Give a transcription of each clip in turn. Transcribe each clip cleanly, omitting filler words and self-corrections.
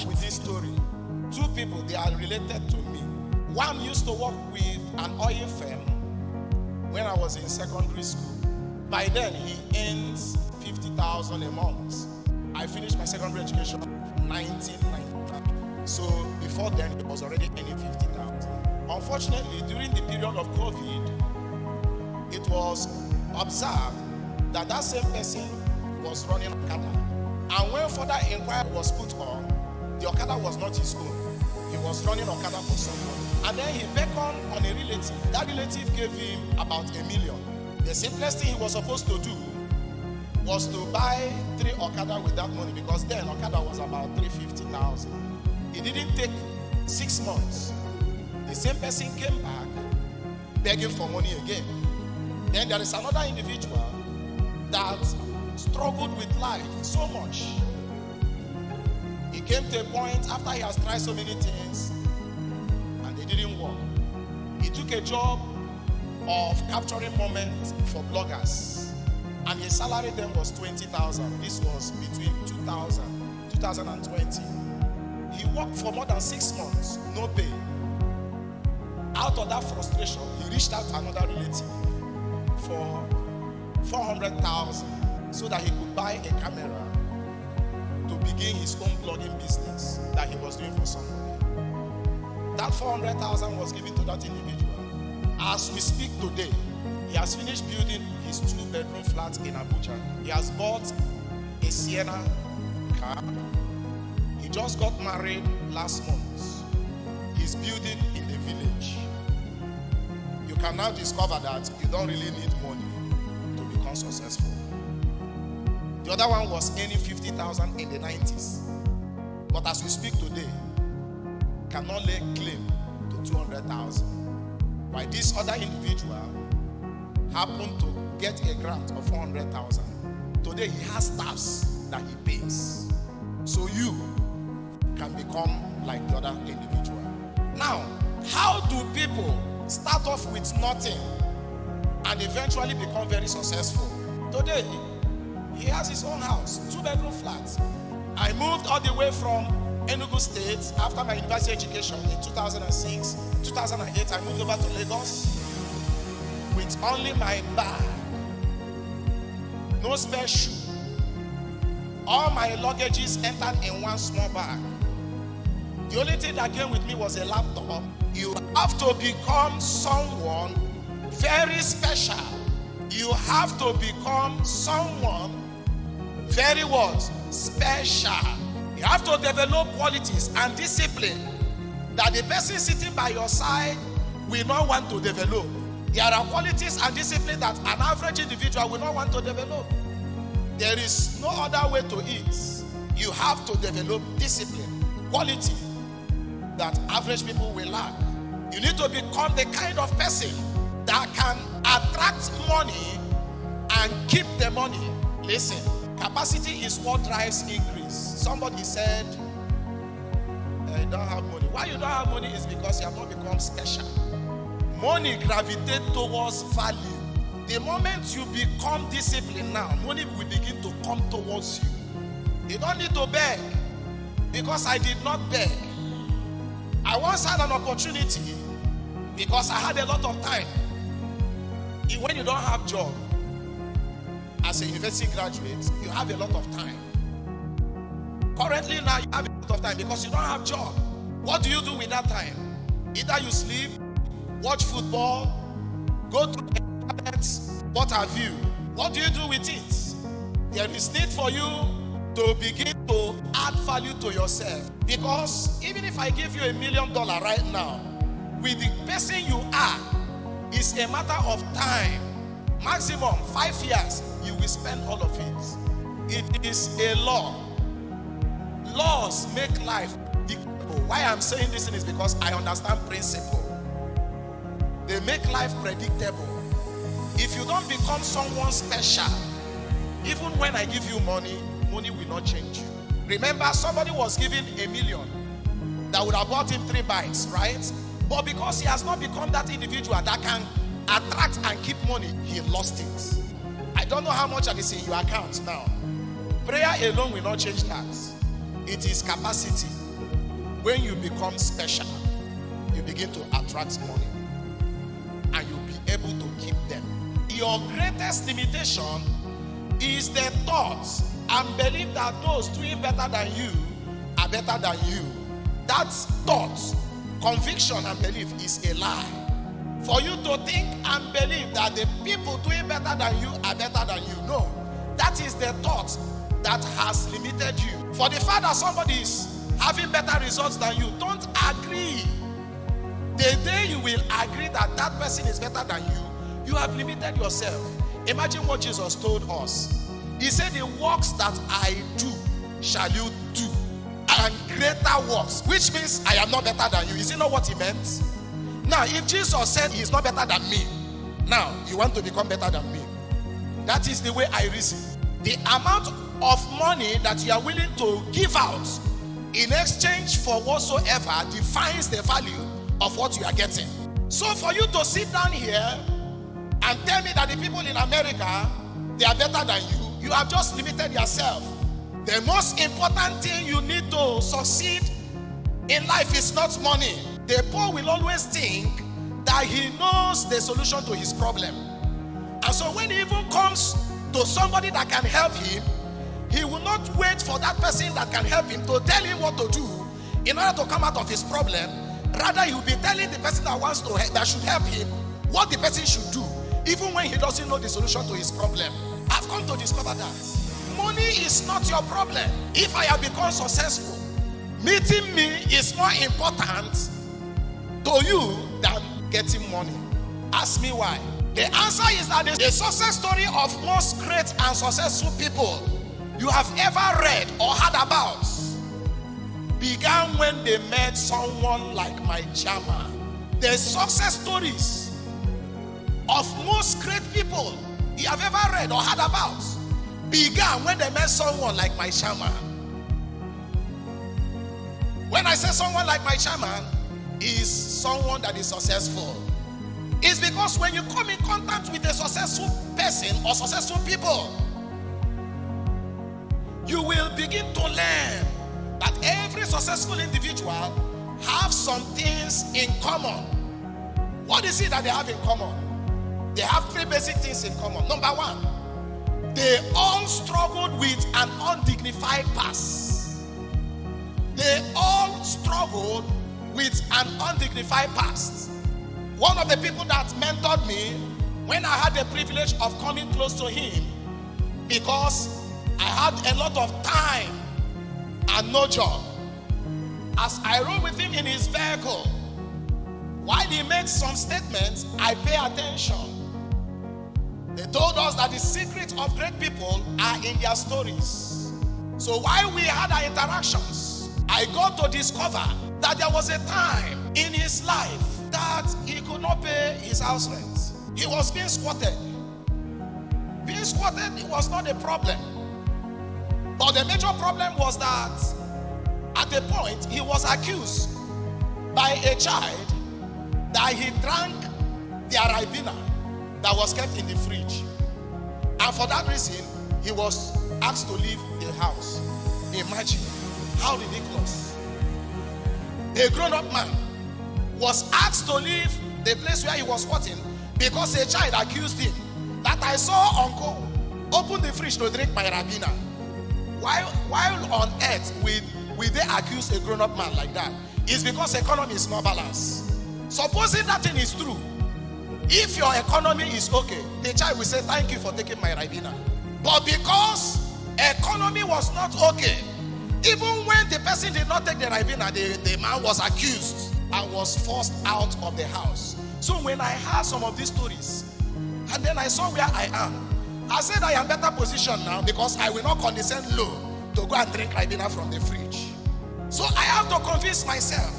with this story. Two people, they are related to me. One used to work with an oil firm when I was in secondary school. By then, he earns 50,000 a month. I finished my secondary education in 1999. So before then, he was already earning 50,000. Unfortunately, during the period of COVID, it was observed that that same person was running Okada. And when further inquiry was put on, the Okada was not his own. He was running Okada for someone. And then he beckoned on a relative. That relative gave him about $1 million. The simplest thing he was supposed to do was to buy 3 Okada with that money, because then Okada was about 350,000. It didn't take 6 months. The same person came back begging for money again. Then there is another individual that struggled with life so much. He came to a point after he has tried so many things and they didn't work. He took a job of capturing moments for bloggers, and his salary then was 20,000. This was between 2020. He worked for more than 6 months, no pay. Out of that frustration, he reached out to another relative for 400,000 so that he could buy a camera to begin his own blogging business that he was doing for somebody. That 400,000 was given to that individual. As we speak today, he has finished building his 2-bedroom flat in Abuja. He has bought a Sienna car. He just got married last month. He's building in the village. You can now discover that you don't really need money to become successful. The other one was earning 50,000 in the 90s. But as we speak today, cannot lay claim to 200,000. While this other individual happened to get a grant of 400,000. Today he has staffs that he pays. So you can become like the other individual. Now, how do people start off with nothing and eventually become very successful? Today, he has his own house, 2-bedroom flat. I moved all the way from Enugu State after my university education in 2006. 2008, I moved over to Lagos with only my bag, no spare shoe. All my luggages entered in one small bag. The only thing that came with me was a laptop. You have to become someone very special. You have to become someone very what? Special. You have to develop qualities and discipline that the person sitting by your side will not want to develop. There are qualities and discipline that an average individual will not want to develop. There is no other way to it. You have to develop discipline, quality that average people will lack. You need to become the kind of person that can attract money and keep the money. Listen, capacity is what drives increase. Somebody said, you don't have money. Why you don't have money is because you have not become special. Money gravitates towards value. The moment you become disciplined now, money will begin to come towards you. You don't need to beg, because I did not beg. I once had an opportunity because I had a lot of time. When you don't have job, as a university graduate, you have a lot of time. Currently now, you have a lot of time because you don't have job. What do you do with that time? Either you sleep, watch football, go to the internet, what have you. What do you do with it? There is need for you to begin to add value to yourself. Because even if I give you $1 million right now, with the person you are, it's a matter of time. Maximum 5 years, you will spend all of it. It is a law. Laws make life predictable. Why I'm saying this is because I understand principle. They make life predictable. If you don't become someone special, even when I give you money, money will not change you. Remember, somebody was given $1 million that would have bought him 3 bikes, right? But because he has not become that individual that can attract and keep money, he lost it. I don't know how much that is in your account now. Prayer alone will not change that. It is capacity. when you become special, you begin to attract money and you'll be able to keep them. Your greatest limitation is the thoughts and belief that those doing better than you are better than you. That thought, conviction and belief is a lie. For you to think and believe that the people doing better than you are better than you. No, that is the thought that has limited you. For the fact that somebody is having better results than you, don't agree. The day you will agree that that person is better than you, you have limited yourself. Imagine what Jesus told us. He said, the works that I do shall you do, and greater works, which means I am not better than you. Is it not what he meant? Now, if Jesus said he is not better than me, now you want to become better than me. That is the way I reason. The amount of money that you are willing to give out in exchange for whatsoever defines the value of what you are getting. So for you to sit down here and tell me that the people in America, they are better than you, you have just limited yourself. The most important thing you need to succeed in life is not money. The poor will always think that he knows the solution to his problem. And so when he even comes to somebody that can help him, he will not wait for that person that can help him to tell him what to do in order to come out of his problem. Rather, he will be telling the person that wants to help, that should help him, what the person should do, even when he doesn't know the solution to his problem. I've come to discover that money is not your problem. If I have become successful, meeting me is more important to you than getting money. Ask me why. The answer is that the success story of most great and successful people you have ever read or heard about began when they met someone like my chairman. The success stories of most great people you have ever read or heard about began when they met someone like my chairman. When I say someone like my chairman, is someone that is successful. It's because when you come in contact with a successful person or successful people, you will begin to learn that every successful individual have some things in common. What is it that they have in common? They have three basic things in common. Number one, they all struggled with an undignified past. They all struggled with an undignified past. One of the people that mentored me, when I had the privilege of coming close to him, because I had a lot of time and no job, as I rode with him in his vehicle, while he made some statements, I pay attention. They told us that the secret of great people are in their stories. So while we had our interactions, I got to discover that there was a time in his life that he could not pay his house rent. He was being squatted. Being squatted was not a problem. But the major problem was that at a point he was accused by a child that he drank their ribena that was kept in the fridge. And for that reason, he was asked to leave the house. Imagine, how ridiculous. A grown-up man was asked to leave the place where he was squatting because a child accused him that I saw uncle open the fridge to drink my ribena. While on earth will they accuse a grown-up man like that? It's because economy is not balanced. Supposing that thing is true, if your economy is okay, the child will say, thank you for taking my ribena. But because economy was not okay, even when the person did not take the ribena, the man was accused and was forced out of the house. So when I heard some of these stories, and then I saw where I am, I said I am better positioned now because I will not condescend low to go and drink ribena from the fridge. So I have to convince myself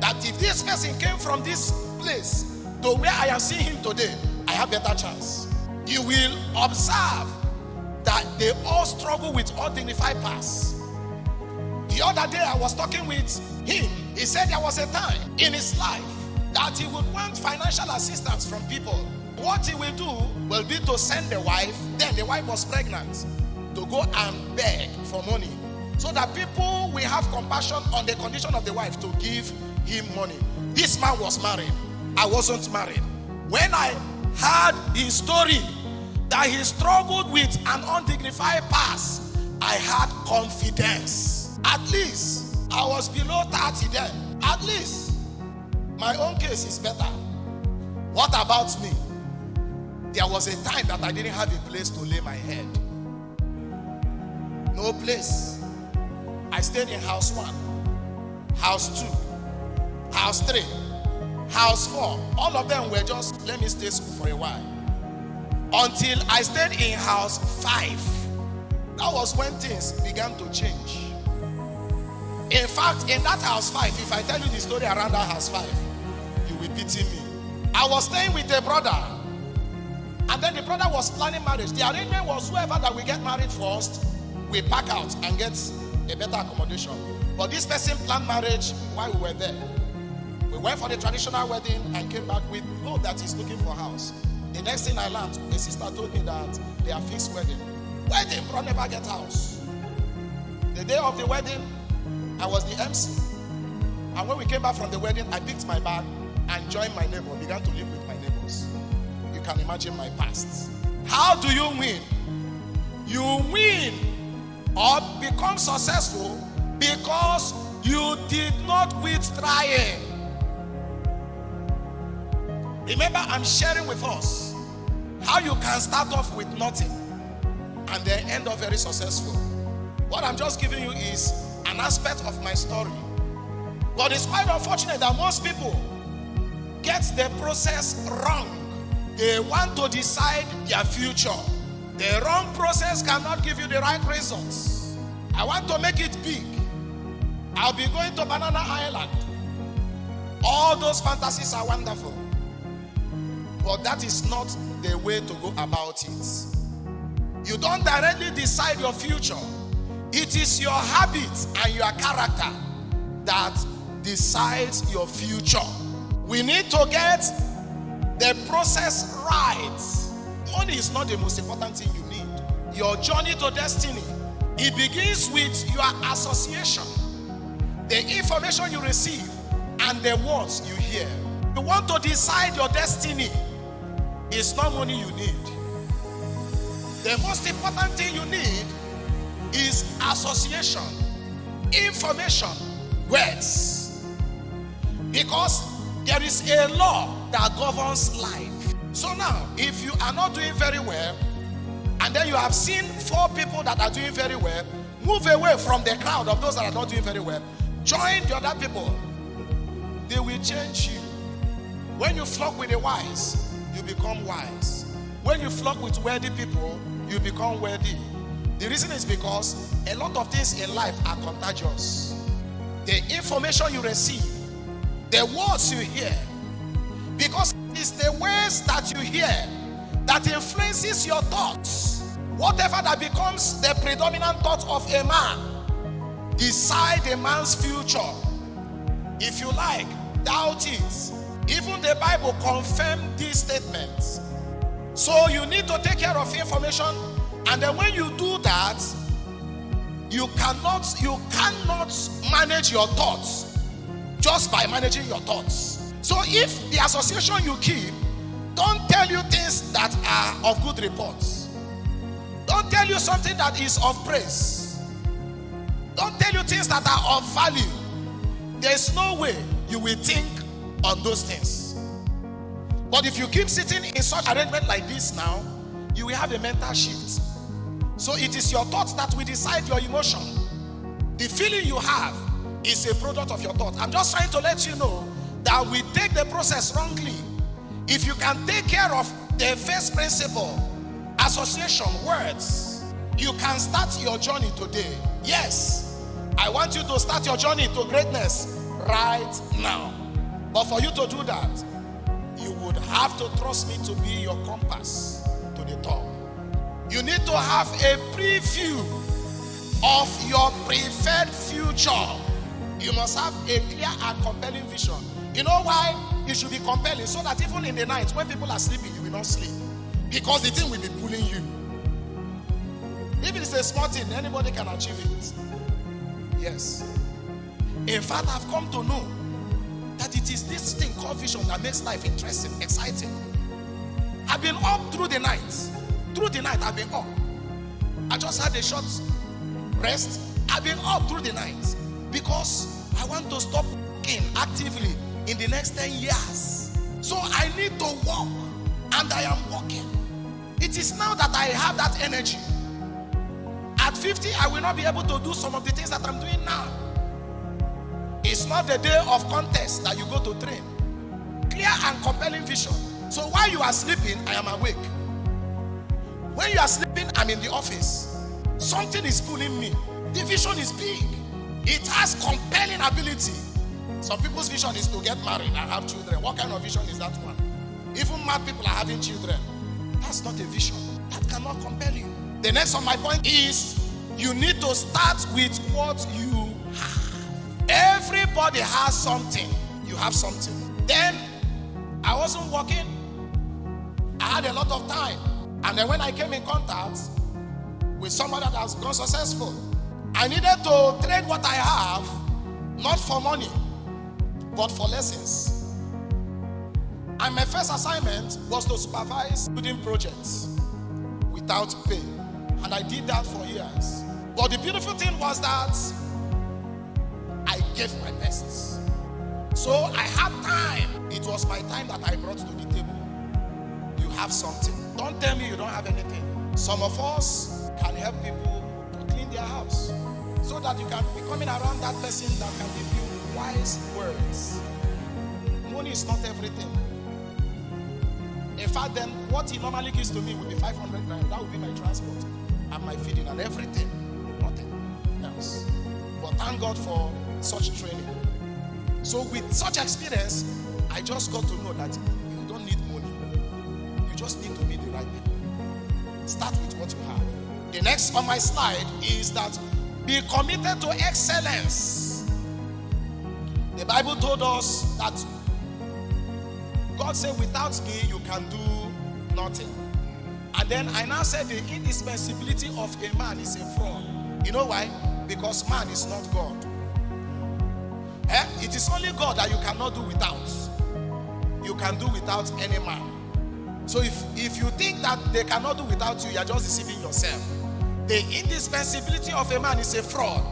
that if this person came from this place to where I am seeing him today, I have better chance. You will observe that they all struggle with undignified past. The other day I was talking with him. He said there was a time in his life that he would want financial assistance from people. What he will do will be to send the wife, then the wife was pregnant, to go and beg for money. so that people will have compassion on the condition of the wife to give him money. This man was married. I wasn't married. When I heard his story that he struggled with an undignified past, I had confidence. At least I was below 30 then. At least my own case is better. What about me? There was a time that I didn't have a place to lay my head. No place. I stayed in house 1, house 2, house 3, house 4. All of them were just, let me stay school for a while. Until I stayed in house 5. That was when things began to change. In fact, in that house 5, if I tell you the story around that house 5, you will pity me. I was staying with a brother, and then the brother was planning marriage. The arrangement was whoever that we get married first, we pack out and get a better accommodation. But this person planned marriage while we were there. We went for the traditional wedding and came back with hope that he's looking for a house. The next thing I learned, a sister told me that they are fixed wedding. Wedding, bro, never get house. The day of the wedding, I was the MC. And when we came back from the wedding, I picked my bag and joined my neighbor, began to live with my neighbors. You can imagine my past. How do you win? You win or become successful because you did not quit trying. Remember, I'm sharing with us how you can start off with nothing and then end up very successful. What I'm just giving you is an aspect of my story. But it's quite unfortunate that most people get the process wrong. They want to decide their future. The wrong process cannot give you the right results. I want to make it big. I'll be going to Banana Island. All those fantasies are wonderful. But that is not the way to go about it. You don't directly decide your future. It is your habits and your character that decides your future. We need to get the process right. Money is not the most important thing you need. Your journey to destiny, it begins with your association, the information you receive, and the words you hear. You want to decide your destiny. It's not money you need. The most important thing you need is association, information, words. Because there is a law that governs life. So now, if you are not doing very well, and then you have seen 4 people that are doing very well, move away from the crowd of those that are not doing very well. Join the other people. They will change you. When you flock with the wise, you become wise. When you flock with worthy people, you become worthy. The reason is because a lot of things in life are contagious. The information you receive, the words you hear, because it's the words that you hear that influences your thoughts. Whatever that becomes the predominant thought of a man, decide a man's future. If you like, doubt it. Even the Bible confirms these statements. So you need to take care of information, and then when you do that, you cannot manage your thoughts just by managing your thoughts. So if the association you keep don't tell you things that are of good reports, don't tell you something that is of praise, don't tell you things that are of value, there's no way you will think on those things. But if you keep sitting in such arrangement like this now, you will have a mental shift. So it is your thoughts that will decide your emotion. The feeling you have is a product of your thought. I'm just trying to let you know that we take the process wrongly. If you can take care of the first principle, association, words, you can start your journey today. Yes, I want you to start your journey to greatness right now. But for you to do that, you would have to trust me to be your compass to the top. You need to have a preview of your preferred future. You must have a clear and compelling vision. You know why it should be compelling? So that even in the night when people are sleeping, you will not sleep. Because the thing will be pulling you. If it's a small thing, anybody can achieve it. Yes. In fact, I've come to know that it is this thing called vision that makes life interesting, exciting. I've been up through the night. Through the night, I've been up. I just had a short rest. I've been up through the night because I want to stop working actively in the next 10 years. So I need to walk, and I am walking. It is now that I have that energy. At 50, I will not be able to do some of the things that I'm doing now. It's not the day of contest that you go to train. Clear and compelling vision. So while you are sleeping, I am awake. When you are sleeping, I'm in the office. Something is pulling me. The vision is big. It has compelling ability. Some people's vision is to get married and have children. What kind of vision is that one? Even mad people are having children. That's not a vision. That cannot compel you. The next on my point is you need to start with what you have. Everybody has something. You have something. Then I wasn't working. I had a lot of time. And then when I came in contact with somebody that has gone successful, I needed to trade what I have, not for money, but for lessons. And my first assignment was to supervise building projects without pay. And I did that for years. But the beautiful thing was that I gave my best. So I had time. It was my time that I brought to the table. You have something. Don't tell me you don't have anything. Some of us can help people to clean their house so that you can be coming around that person that can give you wise words. Money is not everything. In fact, then what he normally gives to me will be 500 grand. That will be my transport and my feeding and everything. Nothing else. But thank God for such training. So with such experience, I just got to know that you don't need money. You just need to meet the right people. Start with what you have. The next on my slide is that be committed to excellence. The Bible told us that God said, without me, you can do nothing. And then I now said the indispensability of a man is a fraud. You know why? Because man is not God. It is only God that you cannot do without. You can do without any man. So if you think that they cannot do without you, you are just deceiving yourself. The indispensability of a man is a fraud,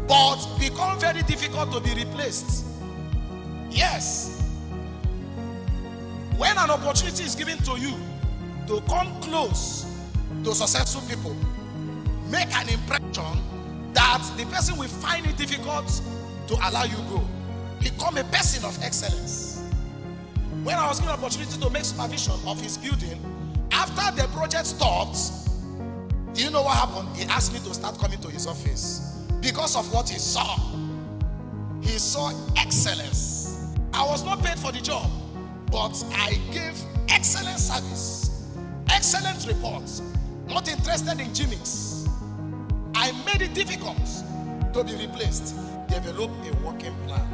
but become very difficult to be replaced. Yes. When an opportunity is given to you to come close to successful people, make an impression that the person will find it difficult to allow you go. Become a person of excellence. When I was given an opportunity to make supervision of his building, after the project stopped, do you know what happened? He asked me to start coming to his office because of what he saw. He saw excellence. I was not paid for the job, but I gave excellent service, excellent reports, not interested in gimmicks. I made it difficult to be replaced. Develop a working plan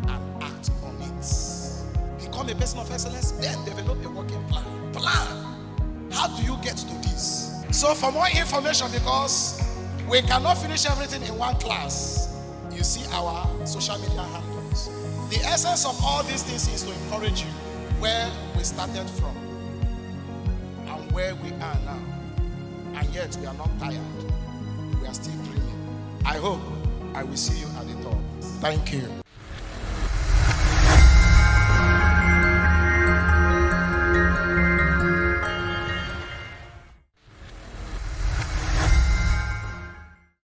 and act on it. Become a person of excellence, then develop a working plan. Plan. How do you get to this? So for more information, because we cannot finish everything in one class, you see our social media handles. The essence of all these things is to encourage you where we started from and where we are now. And yet we are not tired. We are still dreaming. I hope I will see you at the top. Thank you.